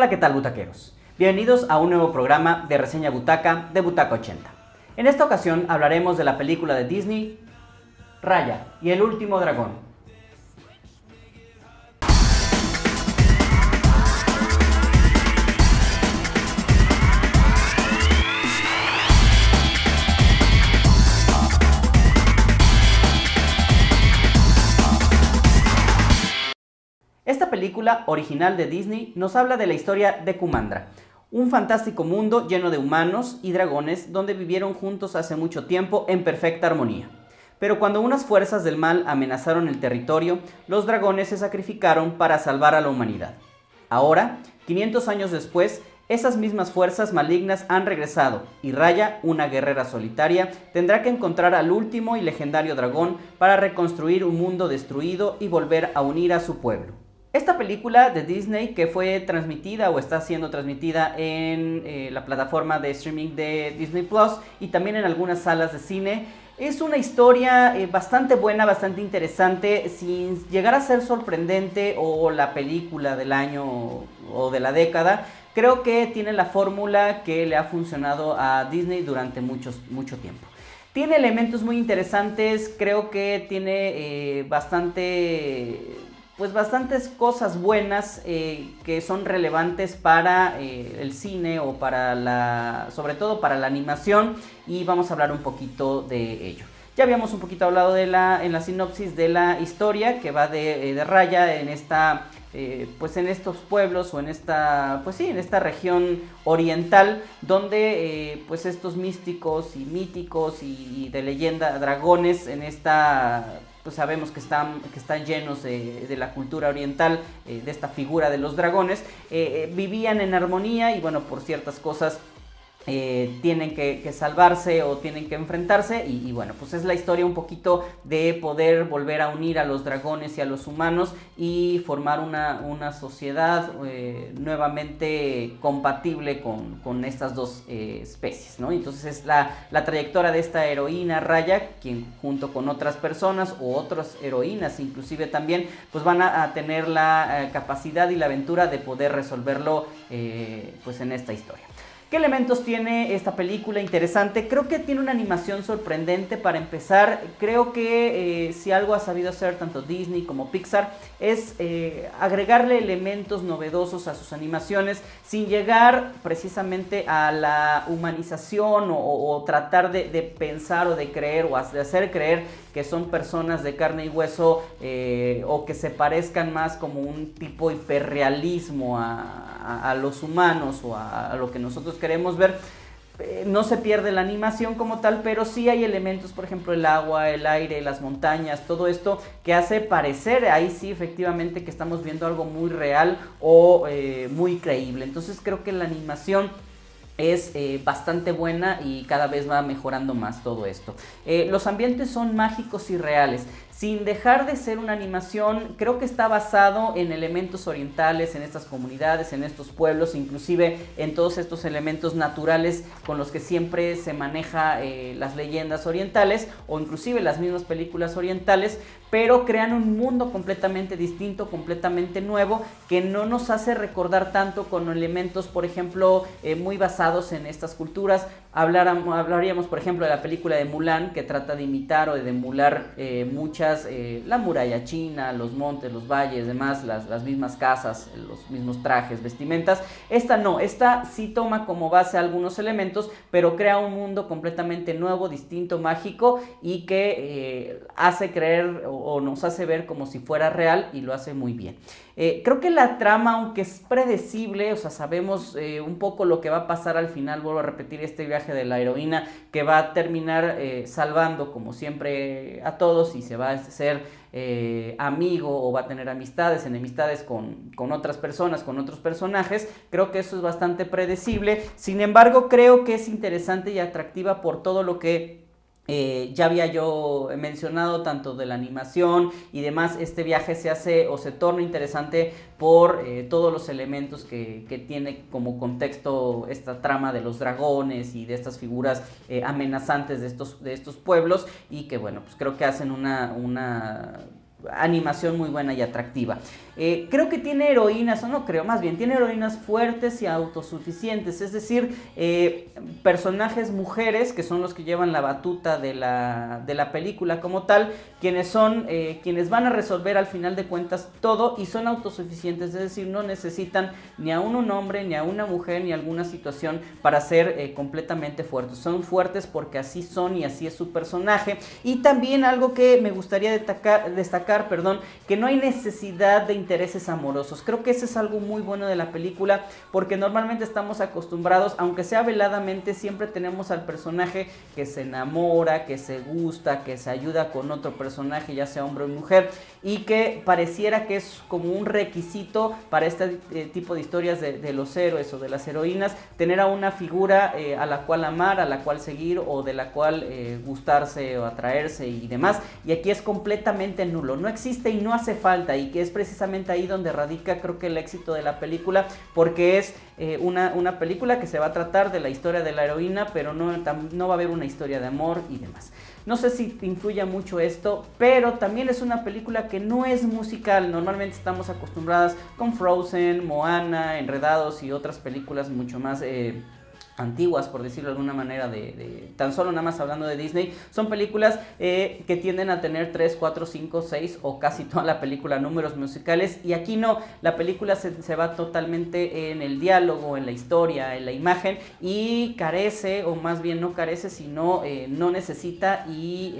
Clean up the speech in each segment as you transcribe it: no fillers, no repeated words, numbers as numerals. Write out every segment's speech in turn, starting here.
Hola, ¿qué tal, butaqueros? Bienvenidos a un nuevo programa de reseña butaca de Butaca 80. En esta ocasión hablaremos de la película de Disney, Raya y el último dragón. Esta película original de Disney nos habla de la historia de Kumandra, un fantástico mundo lleno de humanos y dragones donde vivieron juntos hace mucho tiempo en perfecta armonía. Pero cuando unas fuerzas del mal amenazaron el territorio, los dragones se sacrificaron para salvar a la humanidad. Ahora, 500 años después, esas mismas fuerzas malignas han regresado y Raya, una guerrera solitaria, tendrá que encontrar al último y legendario dragón para reconstruir un mundo destruido y volver a unir a su pueblo. Esta película de Disney, que fue transmitida o está siendo transmitida en la plataforma de streaming de Disney Plus y también en algunas salas de cine, es una historia bastante buena, bastante interesante, sin llegar a ser sorprendente o la película del año o de la década. Creo que tiene la fórmula que le ha funcionado a Disney durante mucho tiempo. Tiene elementos muy interesantes, creo que tiene bastantes cosas buenas que son relevantes para el cine o sobre todo para la animación, y vamos a hablar un poquito de ello. Ya habíamos un poquito hablado en la sinopsis de la historia, que va de Raya en en estos pueblos o en esta región oriental, donde estos místicos y míticos y de leyenda dragones sabemos que están llenos de la cultura oriental, de esta figura de los dragones, vivían en armonía y bueno, por ciertas cosas tienen que salvarse o tienen que enfrentarse y bueno, pues es la historia un poquito de poder volver a unir a los dragones y a los humanos y formar una sociedad nuevamente compatible con estas dos especies, ¿no? Entonces es la trayectoria de esta heroína Raya, quien junto con otras personas o otras heroínas inclusive también, pues van a tener la capacidad y la aventura de poder resolverlo en esta historia. ¿Qué elementos tiene esta película interesante? Creo que tiene una animación sorprendente para empezar. Creo que si algo ha sabido hacer tanto Disney como Pixar es agregarle elementos novedosos a sus animaciones sin llegar precisamente a la humanización o tratar de pensar o de creer o de hacer creer que son personas de carne y hueso o que se parezcan más como un tipo hiperrealismo a los humanos o a lo que nosotros queremos ver. No se pierde la animación como tal, pero sí hay elementos, por ejemplo el agua, el aire, las montañas, todo esto que hace parecer ahí sí efectivamente que estamos viendo algo muy real o muy creíble. Entonces creo que la animación es bastante buena y cada vez va mejorando más todo esto. Los ambientes son mágicos y reales. Sin dejar de ser una animación, creo que está basado en elementos orientales, en estas comunidades, en estos pueblos, inclusive en todos estos elementos naturales con los que siempre se maneja las leyendas orientales o inclusive las mismas películas orientales, pero crean un mundo completamente distinto, completamente nuevo, que no nos hace recordar tanto con elementos, por ejemplo, muy basados en estas culturas. Hablaríamos, por ejemplo, de la película de Mulan, que trata de imitar o de emular la muralla china, los montes, los valles, demás, las mismas casas, los mismos trajes, vestimentas. Esta sí toma como base algunos elementos, pero crea un mundo completamente nuevo, distinto, mágico y que hace creer o nos hace ver como si fuera real y lo hace muy bien. Creo que la trama, aunque es predecible, o sea, sabemos un poco lo que va a pasar al final. Vuelvo a repetir, este viaje de la heroína que va a terminar salvando como siempre a todos y se va a hacer amigo o va a tener enemistades con otras personas, con otros personajes. Creo que eso es bastante predecible. Sin embargo, creo que es interesante y atractiva por todo lo que ya había yo mencionado, tanto de la animación y demás. Este viaje se hace o se torna interesante por todos los elementos que tiene como contexto esta trama de los dragones y de estas figuras amenazantes de estos pueblos, y que bueno, pues creo que hacen una animación muy buena y atractiva. Creo que tiene heroínas, o no creo, más bien tiene heroínas fuertes y autosuficientes, es decir, personajes mujeres que son los que llevan la batuta de la película como tal, quienes van a resolver al final de cuentas todo y son autosuficientes, es decir, no necesitan ni a un hombre, ni a una mujer, ni a alguna situación para ser completamente fuertes. Son fuertes porque así son y así es su personaje. Y también algo que me gustaría destacar, que no hay necesidad de intereses amorosos. Creo que eso es algo muy bueno de la película, porque normalmente estamos acostumbrados, aunque sea veladamente, siempre tenemos al personaje que se enamora, que se gusta, que se ayuda con otro personaje, ya sea hombre o mujer, y que pareciera que es como un requisito para este tipo de historias de los héroes o de las heroínas, tener a una figura a la cual amar, a la cual seguir o de la cual gustarse o atraerse y demás. Y aquí es completamente nulo, no existe y no hace falta, y que es precisamente ahí donde radica, creo que, el éxito de la película, porque es una película que se va a tratar de la historia de la heroína, pero no va a haber una historia de amor y demás. No sé si te influye mucho esto, pero también es una película que no es musical. Normalmente estamos acostumbradas con Frozen, Moana, Enredados y otras películas mucho más antiguas, por decirlo de alguna manera, tan solo nada más hablando de Disney. Son películas que tienden a tener 3, 4, 5, 6 o casi toda la película números musicales, y aquí no, la película se va totalmente en el diálogo, en la historia, en la imagen, y carece, o más bien no carece, sino no necesita y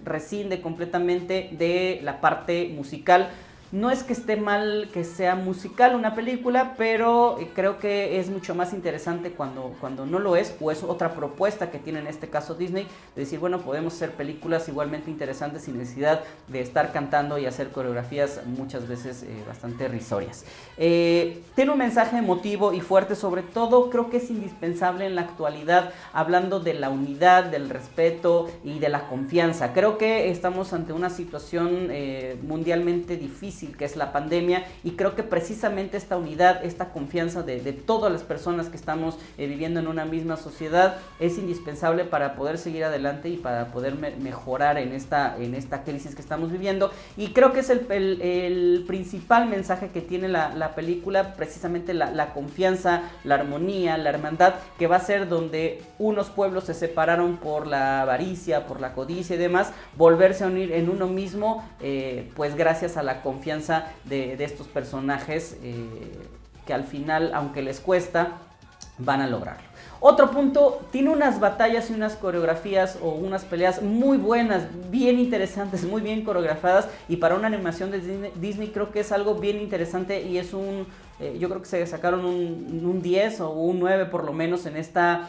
rescinde completamente de la parte musical. No es que esté mal que sea musical una película, pero creo que es mucho más interesante cuando no lo es, o es otra propuesta que tiene en este caso Disney, de decir, bueno, podemos hacer películas igualmente interesantes sin necesidad de estar cantando y hacer coreografías muchas veces bastante risorias. Tiene un mensaje emotivo y fuerte, sobre todo creo que es indispensable en la actualidad, hablando de la unidad, del respeto y de la confianza. Creo que estamos ante una situación mundialmente difícil, que es la pandemia, y creo que precisamente esta unidad, esta confianza de todas las personas que estamos viviendo en una misma sociedad es indispensable para poder seguir adelante y para poder mejorar en esta crisis que estamos viviendo. Y creo que es el principal mensaje que tiene la película, precisamente la confianza, la armonía, la hermandad, que va a ser donde unos pueblos se separaron por la avaricia, por la codicia y demás, volverse a unir en uno mismo, pues gracias a la confianza de estos personajes que al final, aunque les cuesta, van a lograrlo. Otro punto, tiene unas batallas y unas coreografías o unas peleas muy buenas, bien interesantes, muy bien coreografadas, y para una animación de Disney creo que es algo bien interesante, y es yo creo que se sacaron un 10 o un 9 por lo menos en esta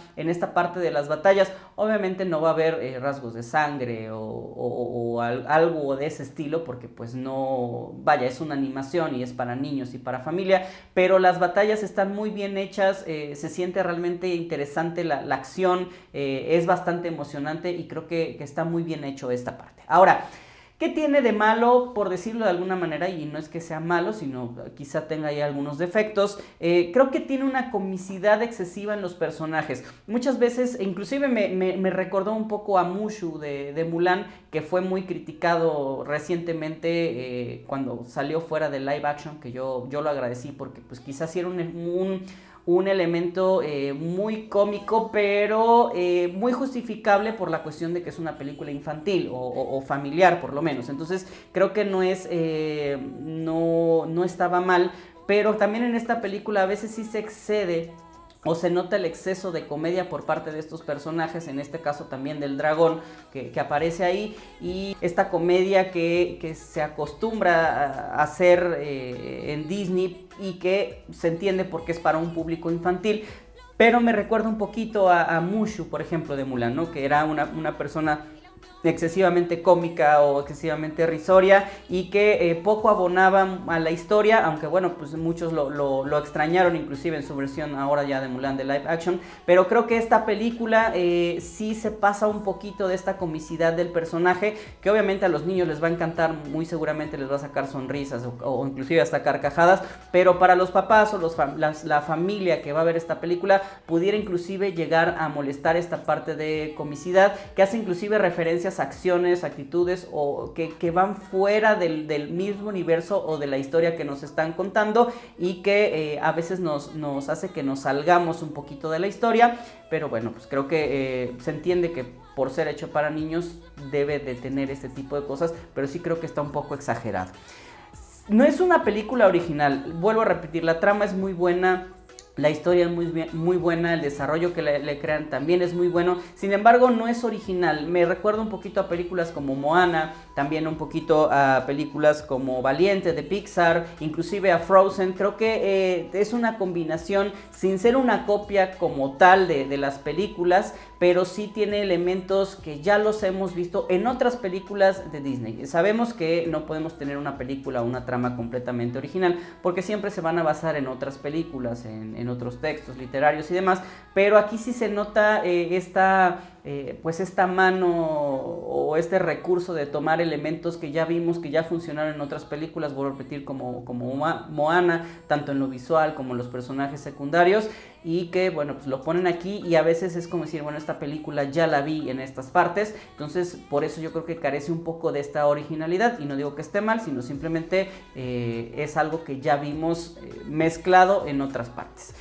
parte de las batallas. Obviamente no va a haber rasgos de sangre o algo de ese estilo, porque pues no, vaya, es una animación y es para niños y para familia, pero las batallas están muy bien hechas, se siente realmente interesante la acción, es bastante emocionante, y creo que está muy bien hecho esta parte. Ahora, ¿qué tiene de malo, por decirlo de alguna manera? Y no es que sea malo, sino quizá tenga ahí algunos defectos. Creo que tiene una comicidad excesiva en los personajes. Muchas veces, inclusive me recordó un poco a Mushu de Mulan, que fue muy criticado recientemente cuando salió fuera de live action, que yo lo agradecí, porque pues quizás sí era un elemento muy cómico, pero muy justificable por la cuestión de que es una película infantil o familiar, por lo menos. Entonces creo que no estaba mal, pero también en esta película a veces sí se excede o se nota el exceso de comedia por parte de estos personajes, en este caso también del dragón que aparece ahí, y esta comedia que se acostumbra a hacer en Disney, y que se entiende porque es para un público infantil, pero me recuerda un poquito a Mushu, por ejemplo, de Mulan, ¿no? Que era una persona excesivamente cómica o excesivamente risoria, y que poco abonaba a la historia, aunque bueno, pues muchos lo extrañaron inclusive en su versión ahora ya de Mulan de live action. Pero creo que esta película sí se pasa un poquito de esta comicidad del personaje, que obviamente a los niños les va a encantar, muy seguramente les va a sacar sonrisas o inclusive hasta carcajadas, pero para los papás o la familia que va a ver esta película pudiera inclusive llegar a molestar esta parte de comicidad, que hace inclusive referencias muchas acciones, actitudes o que van fuera del mismo universo o de la historia que nos están contando y que a veces nos hace que nos salgamos un poquito de la historia, pero bueno, pues creo que se entiende que por ser hecho para niños debe de tener este tipo de cosas, pero sí creo que está un poco exagerado. No es una película original, vuelvo a repetir, la trama es muy buena, la historia es muy buena, el desarrollo que le crean también es muy bueno, sin embargo no es original, me recuerda un poquito a películas como Moana, también un poquito a películas como Valiente de Pixar, inclusive a Frozen. Creo que es una combinación sin ser una copia como tal de las películas, pero sí tiene elementos que ya los hemos visto en otras películas de Disney. Sabemos que no podemos tener una película o una trama completamente original, porque siempre se van a basar en otras películas, en otros textos literarios y demás, pero aquí sí se nota esta mano o este recurso de tomar elementos que ya vimos, que ya funcionaron en otras películas, vuelvo a repetir, como Moana, tanto en lo visual como en los personajes secundarios, y que bueno, pues lo ponen aquí y a veces es como decir, bueno, esta película ya la vi en estas partes, entonces por eso yo creo que carece un poco de esta originalidad, y no digo que esté mal, sino simplemente es algo que ya vimos mezclado en otras partes.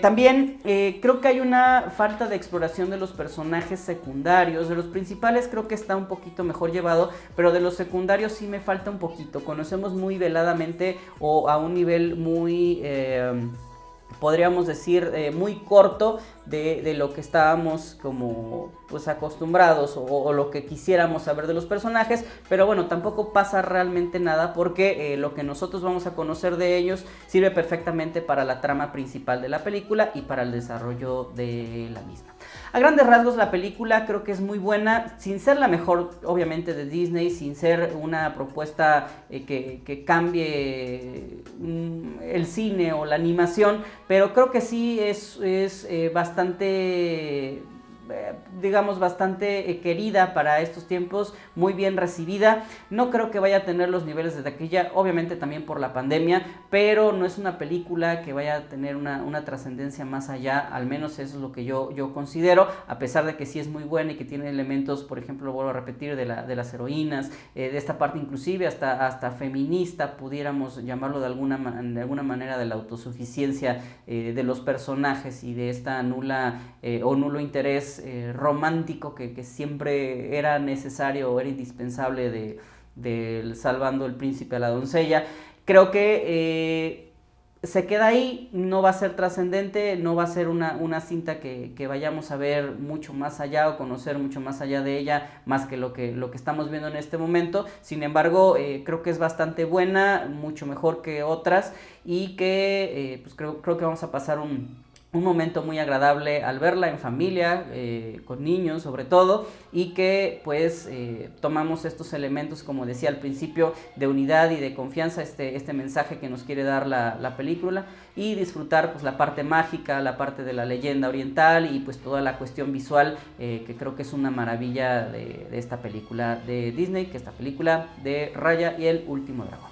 También creo que hay una falta de exploración de los personajes secundarios. De los principales creo que está un poquito mejor llevado, pero de los secundarios sí me falta un poquito. Conocemos muy veladamente o a un nivel muy podríamos decir muy corto de lo que estábamos como pues acostumbrados o lo que quisiéramos saber de los personajes, pero bueno, tampoco pasa realmente nada porque lo que nosotros vamos a conocer de ellos sirve perfectamente para la trama principal de la película y para el desarrollo de la misma. A grandes rasgos la película creo que es muy buena, sin ser la mejor obviamente de Disney, sin ser una propuesta que cambie el cine o la animación, pero creo que sí es bastante digamos bastante querida para estos tiempos, muy bien recibida. No creo que vaya a tener los niveles de taquilla, obviamente también por la pandemia, pero no es una película que vaya a tener una trascendencia más allá, al menos eso es lo que yo considero, a pesar de que sí es muy buena y que tiene elementos, por ejemplo, lo vuelvo a repetir, de las heroínas, de esta parte inclusive hasta feminista, pudiéramos llamarlo de alguna manera, de la autosuficiencia de los personajes y de esta nulo interés romántico que siempre era necesario o era indispensable de salvando el príncipe a la doncella. Creo que se queda ahí, no va a ser trascendente, no va a ser una cinta que vayamos a ver mucho más allá o conocer mucho más allá de ella, más que lo que estamos viendo en este momento. Sin embargo, creo que es bastante buena, mucho mejor que otras, y que pues creo que vamos a pasar un momento muy agradable al verla en familia, con niños sobre todo, y que pues tomamos estos elementos, como decía al principio, de unidad y de confianza, este mensaje que nos quiere dar la película, y disfrutar pues la parte mágica, la parte de la leyenda oriental y pues toda la cuestión visual, que creo que es una maravilla de esta película de Disney, que esta película de Raya y el último dragón.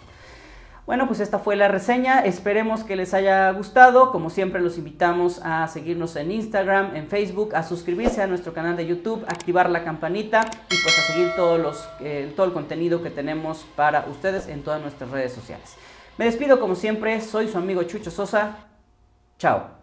Bueno, pues esta fue la reseña, esperemos que les haya gustado. Como siempre los invitamos a seguirnos en Instagram, en Facebook, a suscribirse a nuestro canal de YouTube, activar la campanita y pues a seguir todo el contenido que tenemos para ustedes en todas nuestras redes sociales. Me despido como siempre, soy su amigo Chucho Sosa, chao.